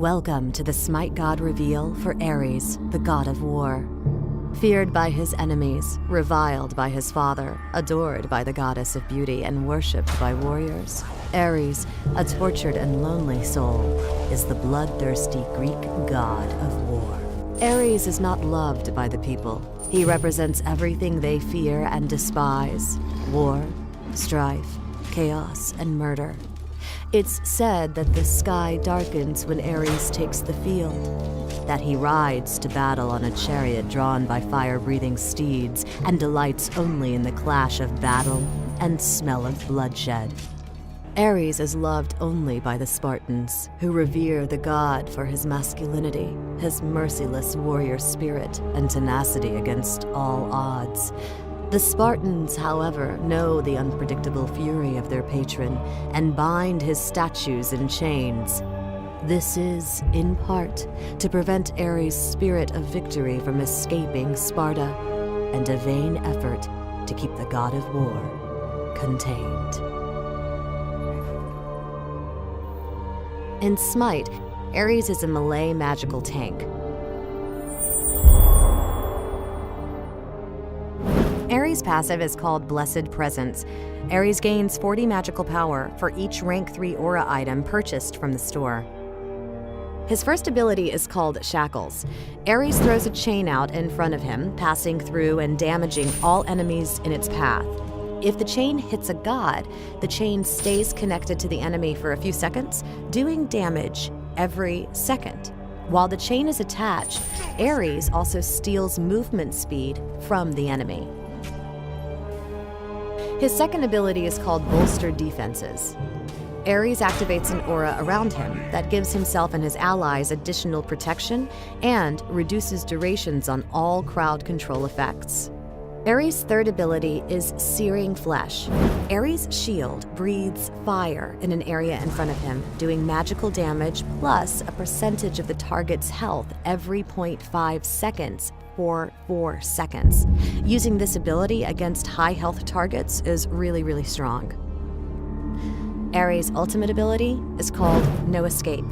Welcome to the Smite God reveal for Ares, the god of war. Feared by his enemies, reviled by his father, adored by the goddess of beauty, and worshipped by warriors, Ares, a tortured and lonely soul, is the bloodthirsty Greek god of war. Ares is not loved by the people. He represents everything they fear and despise: war, strife, chaos, and murder. It's said that the sky darkens when Ares takes the field, that he rides to battle on a chariot drawn by fire-breathing steeds and delights only in the clash of battle and smell of bloodshed. Ares is loved only by the Spartans, who revere the god for his masculinity, his merciless warrior spirit, and tenacity against all odds. The Spartans, however, know the unpredictable fury of their patron and bind his statues in chains. This is, in part, to prevent Ares' spirit of victory from escaping Sparta, and a vain effort to keep the god of war contained. In Smite, Ares is a melee magical tank. Ares' passive is called Blessed Presence. Ares gains 40 magical power for each rank 3 aura item purchased from the store. His first ability is called Shackles. Ares throws a chain out in front of him, passing through and damaging all enemies in its path. If the chain hits a god, the chain stays connected to the enemy for a few seconds, doing damage every second. While the chain is attached, Ares also steals movement speed from the enemy. His second ability is called Bolstered Defenses. Ares activates an aura around him that gives himself and his allies additional protection and reduces durations on all crowd control effects. Ares' third ability is Searing Flesh. Ares' shield breathes fire in an area in front of him, doing magical damage plus a percentage of the target's health every 0.5 seconds for 4 seconds. Using this ability against high health targets is really strong. Ares' ultimate ability is called No Escape.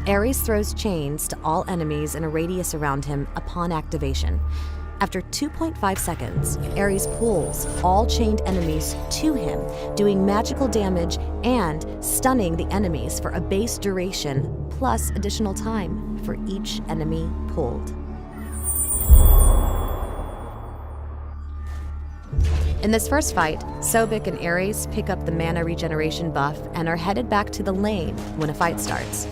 Ares throws chains to all enemies in a radius around him upon activation. After 2.5 seconds, Ares pulls all chained enemies to him, doing magical damage and stunning the enemies for a base duration plus additional time for each enemy pulled. In this first fight, Sobek and Ares pick up the mana regeneration buff and are headed back to the lane when a fight starts.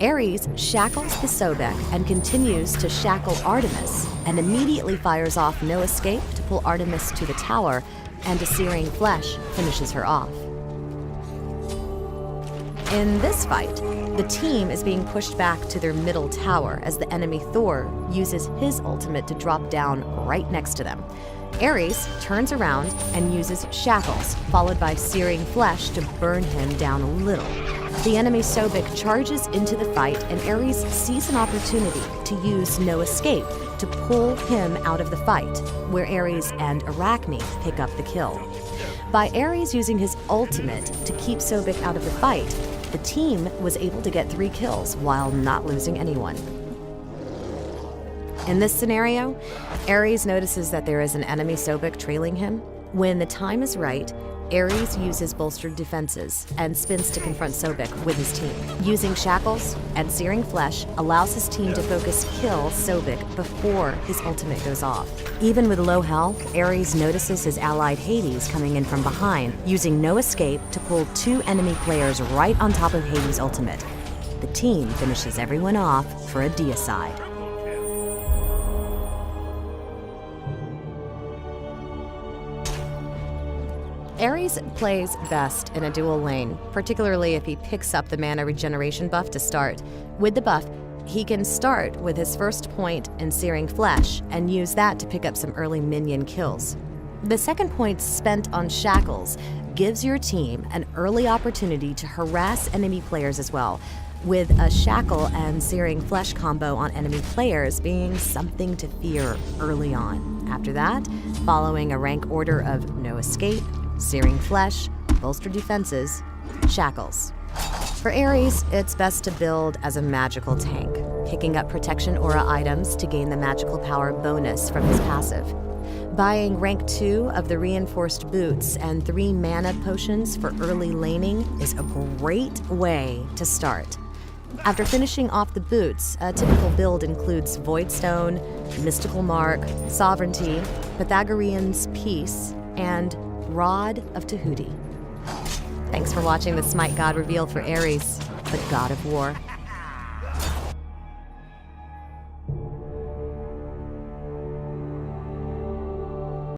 Ares shackles the Sobek and continues to shackle Artemis, and immediately fires off No Escape to pull Artemis to the tower, and a Searing Flesh finishes her off. In this fight, the team is being pushed back to their middle tower as the enemy Thor uses his ultimate to drop down right next to them. Ares turns around and uses Shackles, followed by Searing Flesh to burn him down a little. The enemy Sobek charges into the fight, and Ares sees an opportunity to use No Escape to pull him out of the fight, where Ares and Arachne pick up the kill. By Ares using his ultimate to keep Sobek out of the fight, the team was able to get 3 kills while not losing anyone. In this scenario, Ares notices that there is an enemy Sobek trailing him. When the time is right, Ares uses Bolstered Defenses and spins to confront Sobek with his team. Using Shackles and Searing Flesh allows his team to focus kill Sobek before his ultimate goes off. Even with low health, Ares notices his allied Hades coming in from behind, using No Escape to pull 2 enemy players right on top of Hades' ultimate. The team finishes everyone off for a deicide. Ares plays best in a dual lane, particularly if he picks up the mana regeneration buff to start. With the buff, he can start with his first point in Searing Flesh and use that to pick up some early minion kills. The second point spent on Shackles gives your team an early opportunity to harass enemy players as well, with a Shackle and Searing Flesh combo on enemy players being something to fear early on. After that, following a rank order of No Escape, Searing Flesh, Bolstered Defenses, Shackles. For Ares, it's best to build as a magical tank, picking up protection aura items to gain the magical power bonus from his passive. Buying rank 2 of the reinforced boots and 3 mana potions for early laning is a great way to start. After finishing off the boots, a typical build includes Voidstone, Mystical Mark, Sovereignty, Pythagorean's Peace, and Rod of Tahuti. Thanks for watching the Smite God reveal for Ares, the God of War.